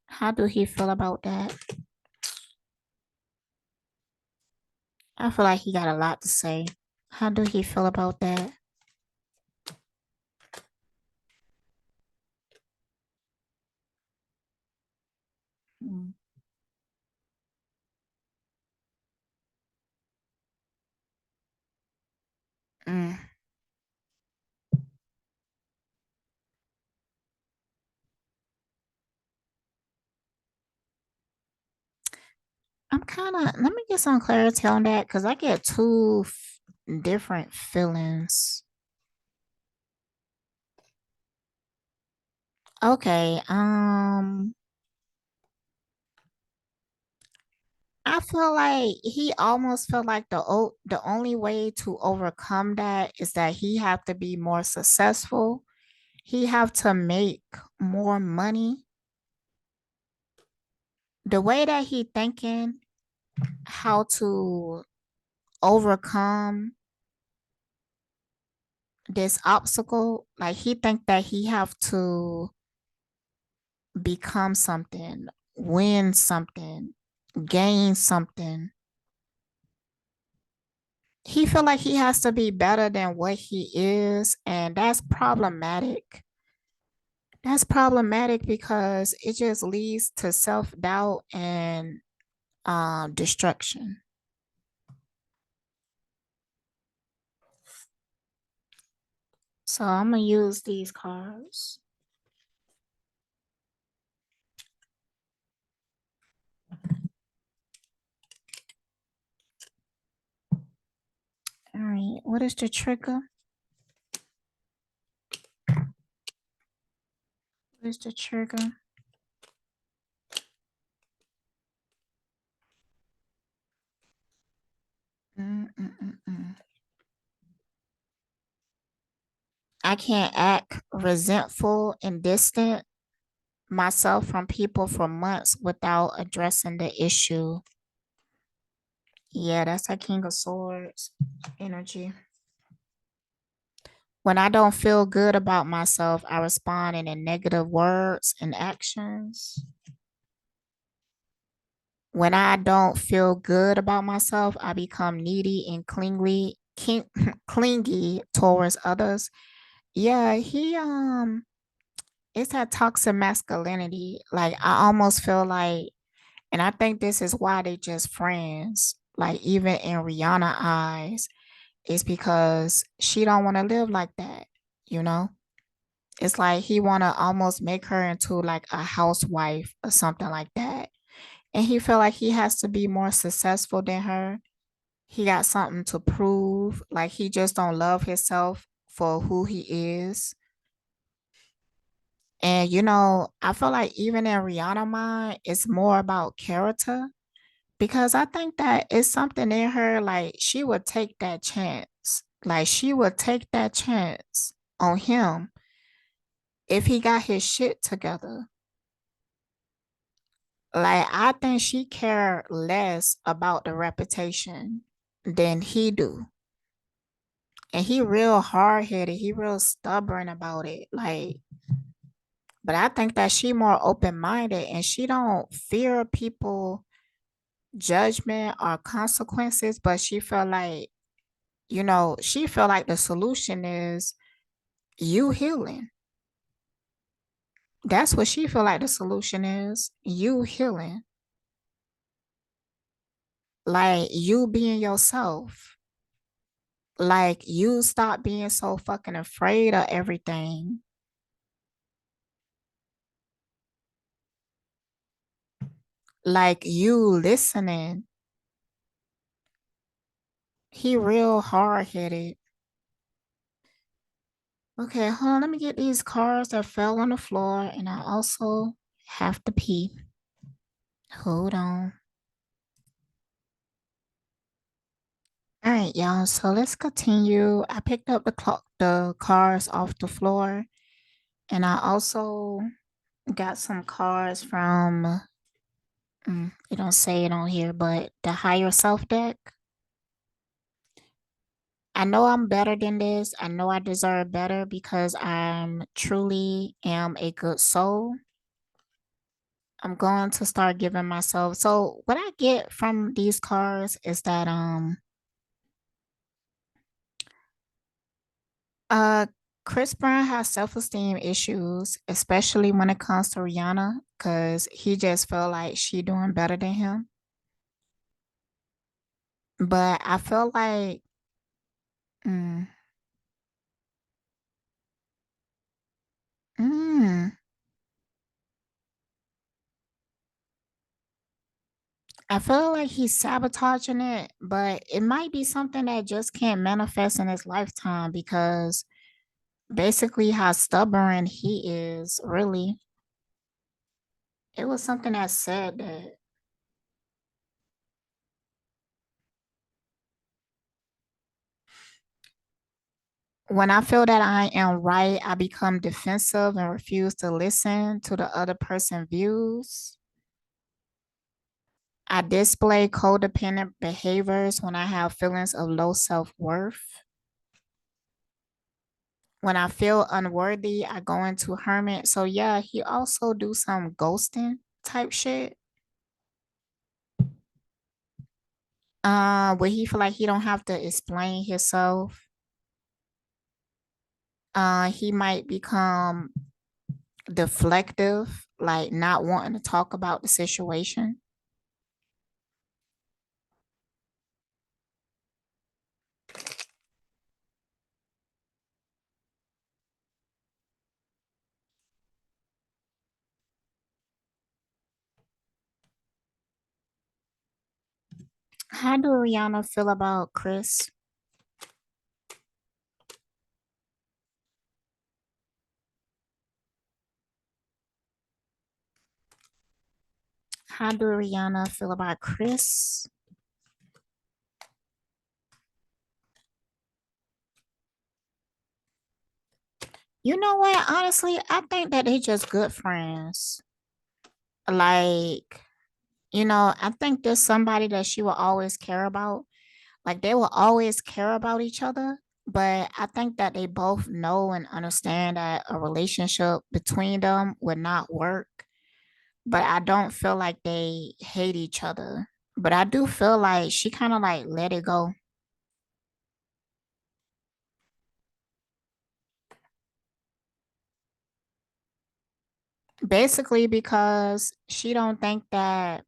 How do he feel about that? I feel like he got a lot to say. How do he feel about that? Mm. Mm. I'm kind of, let me get some clarity on that because I get two different feelings. Okay, I feel like he almost felt like the only way to overcome that is that he have to be more successful. He have to make more money. The way that he thinking how to overcome this obstacle, like he think that he have to become something, win something, gain something. He feel like he has to be better than what he is, and that's problematic. That's problematic because it just leads to self-doubt and destruction. So I'm gonna use these cards. All right, what is the trigger? What is the trigger? Mm-mm-mm-mm. I can't act resentful and distant myself from people for months without addressing the issue. Yeah, that's a King of Swords energy. When I don't feel good about myself, I respond in negative words and actions. When I don't feel good about myself, I become needy and clingy towards others. Yeah, he it's that toxic masculinity. Like I almost feel like, and I think this is why they just friends. Like even in Rihanna eyes, it's because she don't want to live like that, you know? It's like he want to almost make her into like a housewife or something like that. And he feel like he has to be more successful than her. He got something to prove. Like he just don't love himself for who he is. And I feel like even in Rihanna mind, it's more about character because I think that it's something in her like she would take that chance. Like she would take that chance on him if he got his shit together. Like I think she cared less about the reputation than he do. And he real hard headed. He real stubborn about it. Like, but I think that she more open minded and she don't fear people judgment or consequences, but she feel like, she feel like the solution is you healing. That's what she feel like the solution is. You healing. Like you being yourself. Like you stop being so fucking afraid of everything. Like you listening. He real hard headed. Okay, hold on. Let me get these cards that fell on the floor, and I also have to pee. Hold on. All right, y'all. So let's continue. I picked up the cards off the floor, and I also got some cards from. It don't say it on here, but the higher self deck. I know I'm better than this. I know I deserve better because I'm truly am a good soul. I'm going to start giving myself. So what I get from these cards is that uh Chris Brown has self-esteem issues, especially when it comes to Rihanna, because he just felt like she doing better than him. But I feel like mm, mm, I feel like he's sabotaging it, but it might be something that just can't manifest in his lifetime because basically how stubborn he is, really. It was something that said that when I feel that I am right, I become defensive and refuse to listen to the other person's views. I display codependent behaviors when I have feelings of low self worth. When I feel unworthy, I go into hermit. So yeah, he also do some ghosting type shit. Where he feel like he don't have to explain himself. He might become deflective, like not wanting to talk about the situation. How do Rihanna feel about Chris? How do Rihanna feel about Chris? You know what? Honestly, I think that they just good friends. Like, I think there's somebody that she will always care about. Like, they will always care about each other. But I think that they both know and understand that a relationship between them would not work. But I don't feel like they hate each other. But I do feel like she kind of like let it go. Basically because she don't think that,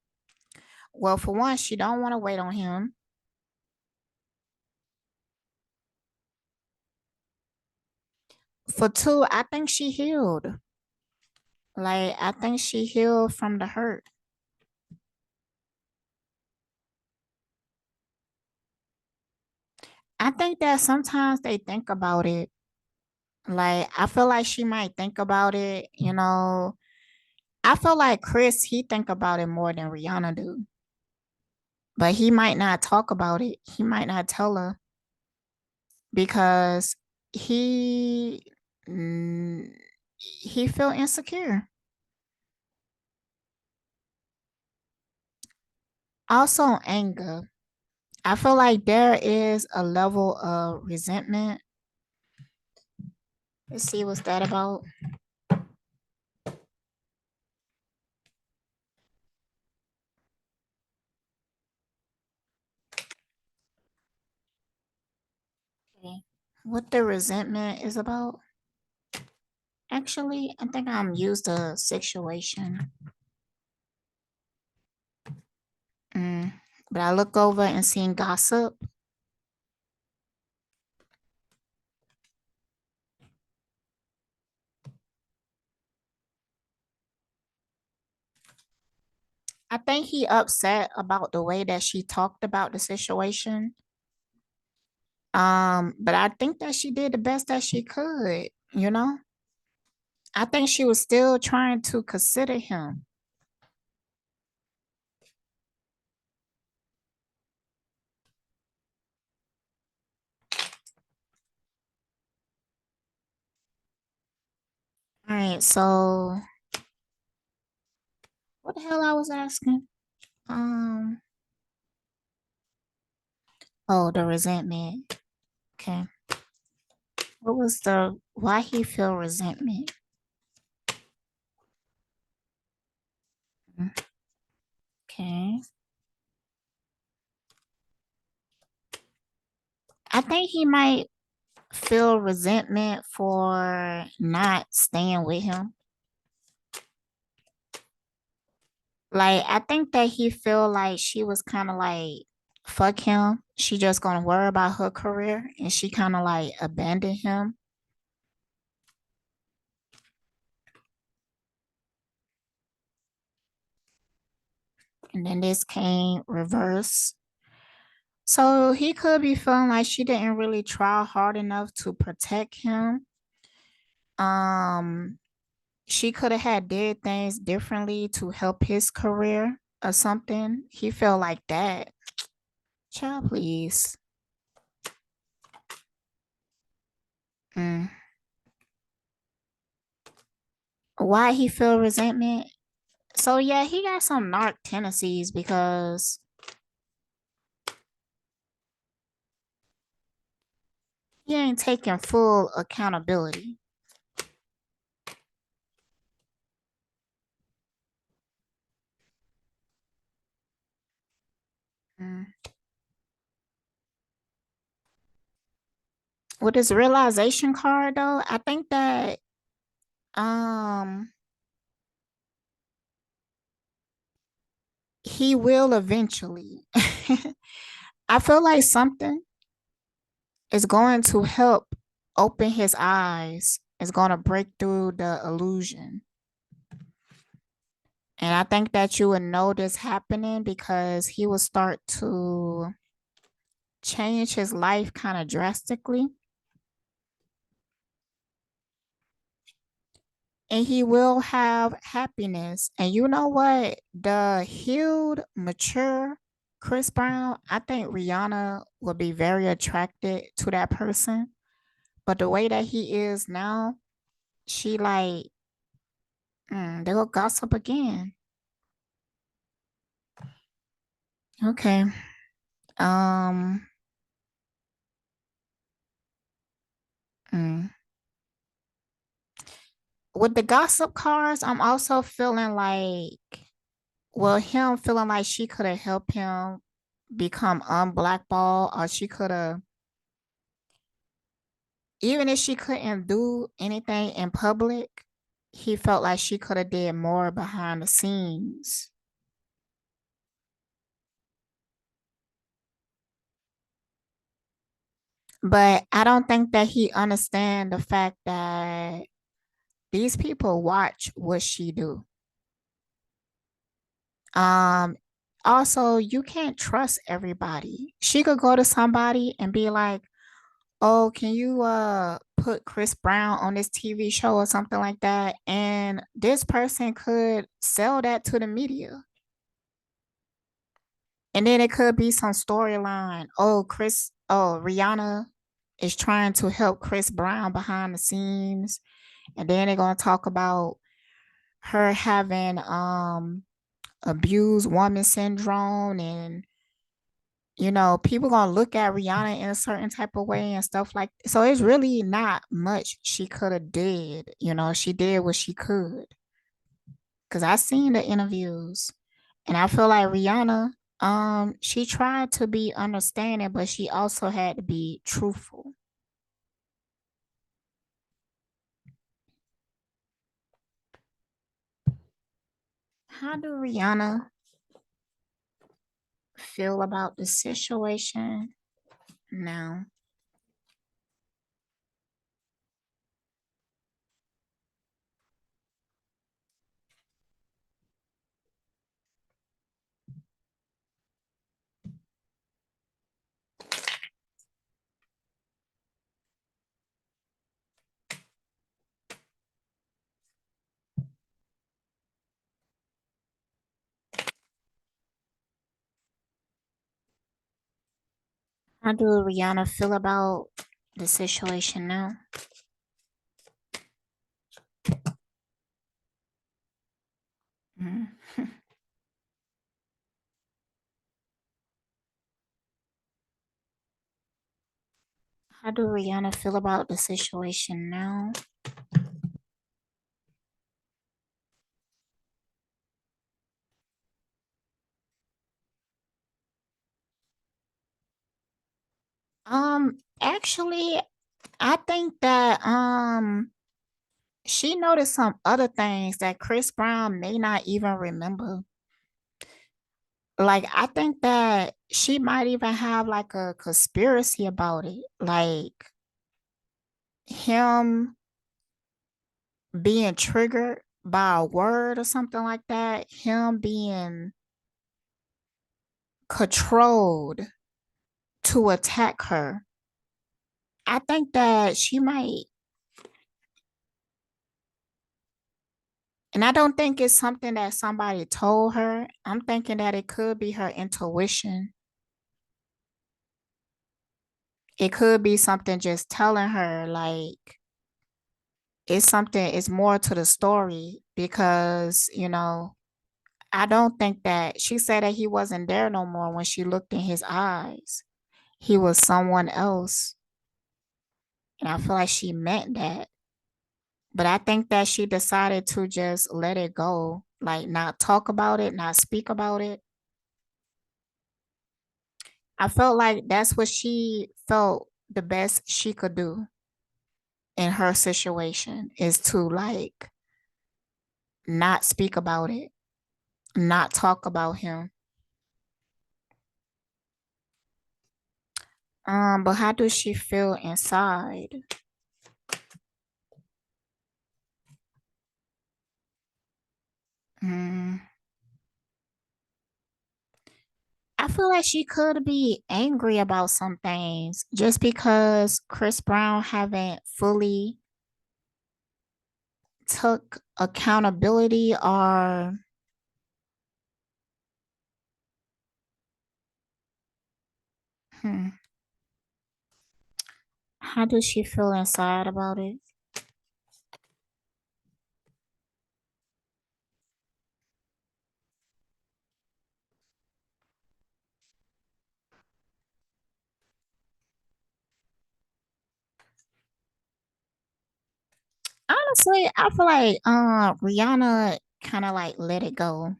well, for one, she don't want to wait on him. For two, I think she healed. Like, I think she healed from the hurt. I think that sometimes they think about it. Like, I feel like she might think about it. I feel like Chris, he think about it more than Rihanna do. But he might not talk about it. He might not tell her because he he feel insecure. Also anger. I feel like there is a level of resentment. Let's see what's that about. Okay. What the resentment is about. Actually, I think I'm used to situation. Mm. But I look over and seeing gossip. I think he upset about the way that she talked about the situation. But I think that she did the best that she could. I think she was still trying to consider him. All right, so what the hell I was asking? Um, oh, the resentment. Okay. What was the why he feel resentment? Okay. I think he might feel resentment for not staying with him. Like, I think that he feel like she was kind of like, fuck him. She just gonna worry about her career and she kind of like abandoned him. And then this came reverse. So he could be feeling like she didn't really try hard enough to protect him. Um, she could have had did things differently to help his career or something. He felt like that. Child, please. Mm. Why he feel resentment? So yeah, he got some narc tendencies because he ain't taking full accountability. Mm. With this realization card though, I think that um he will eventually. I feel like something is going to help open his eyes. It's going to break through the illusion. And I think that you would know this happening because he will start to change his life kind of drastically. And he will have happiness. And you know what? The healed, mature Chris Brown, I think Rihanna will be very attracted to that person. But the way that he is now, she like, they'll gossip again. Okay. Um, mm. With the gossip cards, I'm also feeling like, well, him feeling like she could have helped him become unblackballed, or she could have, even if she couldn't do anything in public, he felt like she could have did more behind the scenes. But I don't think that he understand the fact that these people watch what she do. Um, Also, you can't trust everybody. She could go to somebody and be like, "Oh, can you put Chris Brown on this TV show or something like that?" And this person could sell that to the media. And then it could be some storyline. Rihanna is trying to help Chris Brown behind the scenes. And then they're gonna talk about her having abused woman syndrome, and people gonna look at Rihanna in a certain type of way and stuff like that. So it's really not much she could have did. She did what she could. Cause I seen the interviews, and I feel like Rihanna, she tried to be understanding, but she also had to be truthful. How do Rihanna feel about the situation now? How do Rihanna feel about the situation now? Mhm. How do Rihanna feel about the situation now? Actually, I think that she noticed some other things that Chris Brown may not even remember. Like, I think that she might even have like a conspiracy about it. Like him being triggered by a word or something like that. Him being controlled to attack her. I think that she might, and I don't think it's something that somebody told her. I'm thinking that it could be her intuition. It could be something just telling her, like, it's something, it's more to the story because, I don't think that she said that he wasn't there no more when she looked in his eyes. He was someone else. And I feel like she meant that. But I think that she decided to just let it go, like not talk about it, not speak about it. I felt like that's what she felt the best she could do in her situation is to like not speak about it, not talk about him. But how does she feel inside? Mm, I feel like she could be angry about some things just because Chris Brown haven't fully took accountability or hmm, how does she feel inside about it? Honestly, I feel like Rihanna kind of like let it go.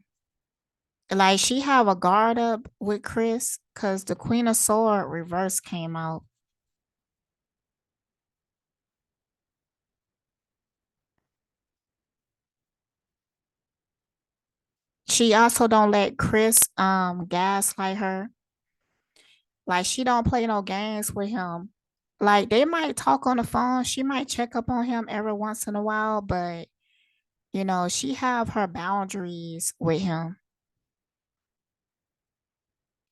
Like she have a guard up with Chris because the Queen of Sword reverse came out. She also don't let Chris gaslight her. Like she don't play no games with him. Like they might talk on the phone. She might check up on him every once in a while, but she have her boundaries with him.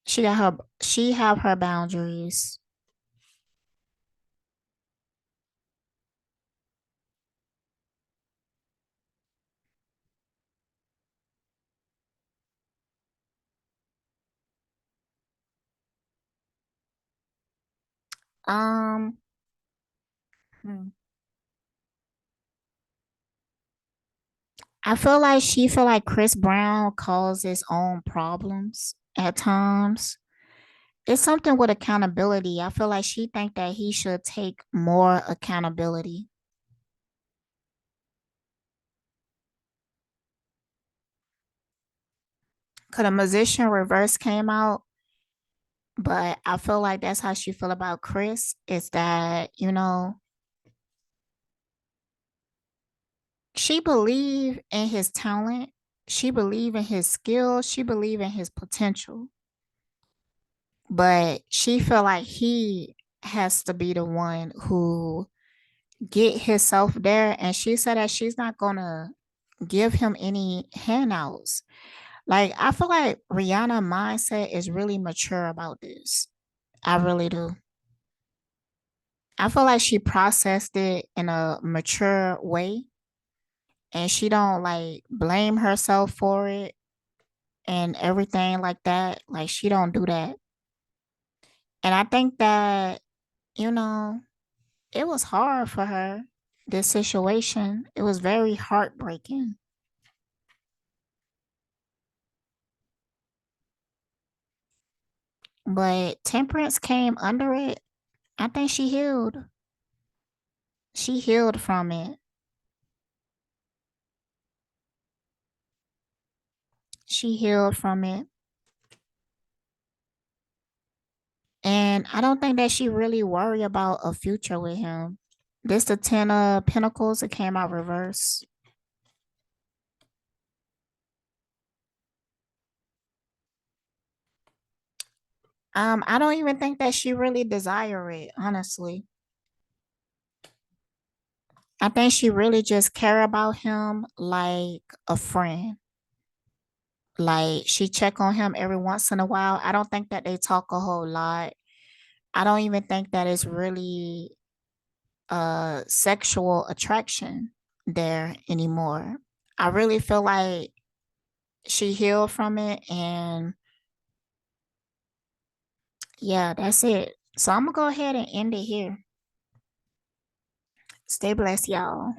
She have her boundaries. Um hmm. I feel like she feel like Chris Brown causes own problems at times. It's something with accountability. I feel like she think that he should take more accountability. Could a musician reverse came out, but I feel like that's how she feel about Chris. Is that she believe in his talent, she believe in his skill, she believe in his potential, but she feel like he has to be the one who get himself there. And she said that she's not gonna give him any handouts. Like I feel like Rihanna mindset is really mature about this. I really do. I feel like she processed it in a mature way and she don't like blame herself for it and everything like that. Like she don't do that. And I think that, you know, it was hard for her, this situation. It was very heartbreaking. But Temperance came under it. I think she healed. She healed from it. She healed from it. And I don't think that she really worry about a future with him. This the 10 of Pentacles. It came out reverse. I don't even think that she really desire it, honestly. I think she really just care about him like a friend. Like she check on him every once in a while. I don't think that they talk a whole lot. I don't even think that it's really sexual attraction there anymore. I really feel like she healed from it, and yeah, that's it. So I'm gonna go ahead and end it here. Stay blessed, y'all.